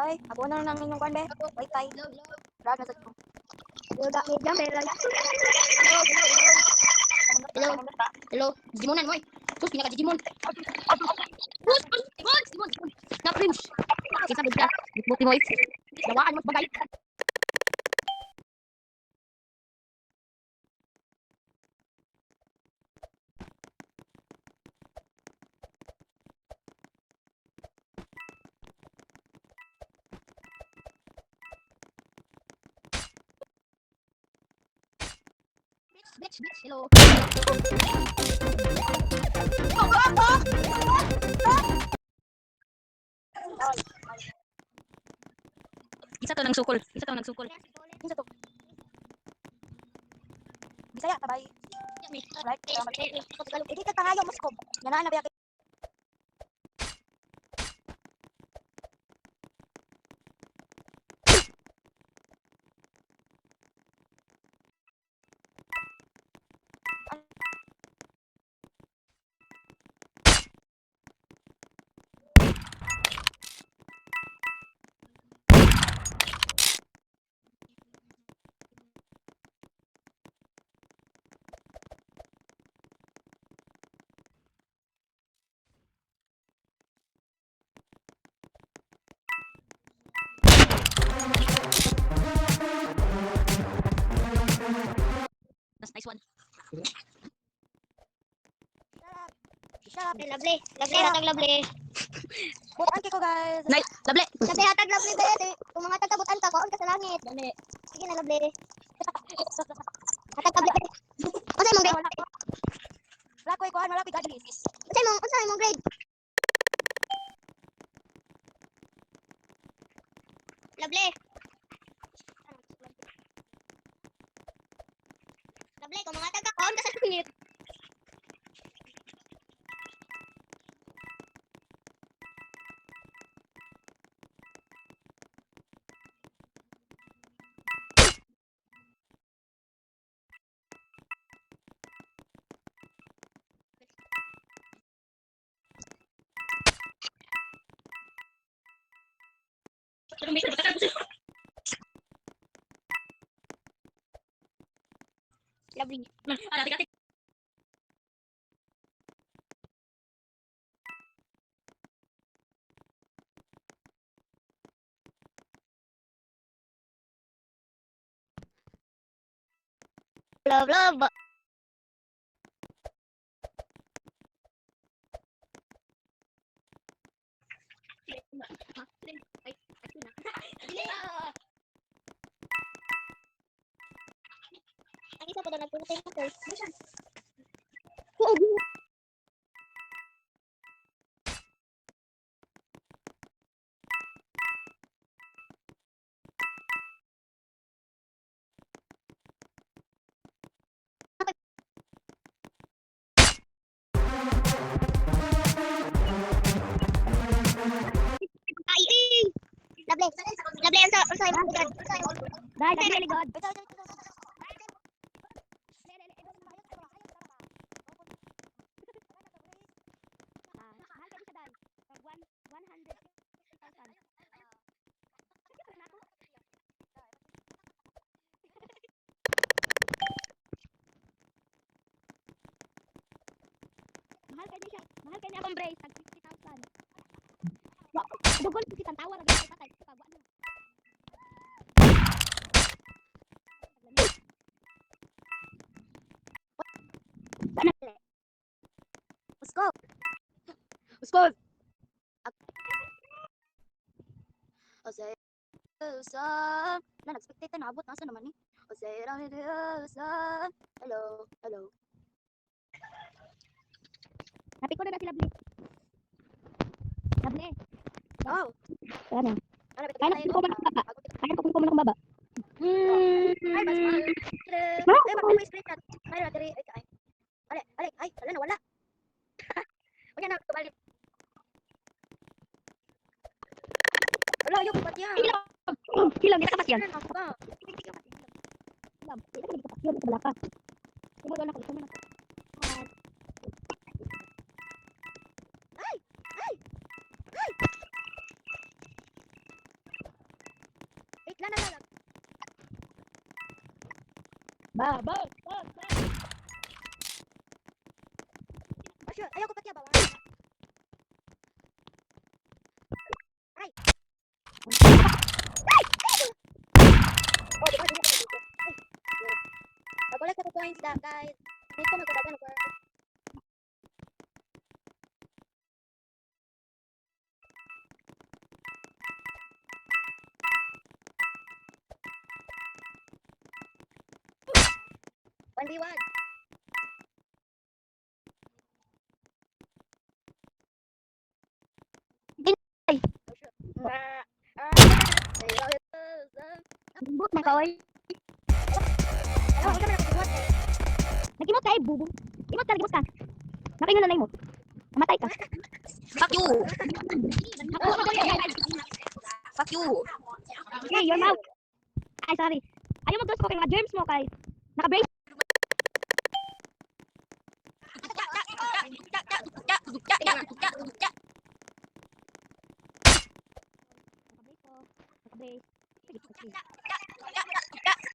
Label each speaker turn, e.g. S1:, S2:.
S1: Ay, ako na namin yung kwan be. Wifi. Drag na sa ko.
S2: Yo dami jam pero lang. Hello. Hello. Digimonan mo. Sus pinaka Digimon. Sus, Digimon. Na cringe. Kita bigla. Buti mo. Dawaan mo bagay. Bitch, hello. Isa to nang sukol.
S1: Kinsa to? Bisaya tabay. Right. Hindi ka tangayo mo sko. Ganaan na ba
S2: That's nice one.
S1: Shut up.
S2: Lovely. Hatag lovely.
S1: Butan ko guys.
S2: Nice. Lovely.
S1: Lovely hatag lovely be. Kung mga tagabutan ka, kaon ka sa langit.
S2: Dali.
S1: Sige na lovely.
S2: Hatag lovely. Unsay mong grade?
S1: Wala ko ikuan, wala ko gadis.
S2: Unsay mong grade? Lovely. Lovely, kung mga taga kaon ka sa langit. Lovely. Love. Ang isa pa daw nagpunta yung hotel. Lovely. Unsay mong grade? Very good. Mahal kay niya akong brace, tag 50,000. Dugol kita tawar gyud kita kay pagwa na.
S1: Usko. Ose. Usa. Na expected na abot nasa naman ni. Ose, rami usa. Hello.
S2: Happy ko na si Lovely. Lovely.
S1: Oh.
S2: Ano?
S1: Kaya
S2: ko man baba. Kaya ko man baba.
S1: Ay, mas ma. Ay, mag screenshot. Ay, diri ay. Ay, wala na wala. Unya na kabalik. Wala yung patya.
S2: Hilang kita kapasyan.
S1: Ano ba?
S2: Hilang. Kita ka kapasyan sa belakang. Tumod na ko isa na. Ba.
S1: Oh, sure. Ayaw ko pati bawang. Ay! Oh, di ba? Di ba? Ay! Pag-collect ako coins da, guys. Dito magkadagan ako. One v one.
S2: Ay.
S1: Oh, sure. Ayaw ito.
S2: Bubot na ka, oy.
S1: Ayaw, huwag ka na nakikimot eh.
S2: Nagimot ka, bubo. Imot ka. Nakaingon na mo. Mamatay ka.
S3: Fuck you. Fuck you.
S2: Hey, your mouth. Ay, sorry. Ayaw mo ko kay mga germs mo kay. Naka-brace. Naka-brace ko. Naka-brace. Sige.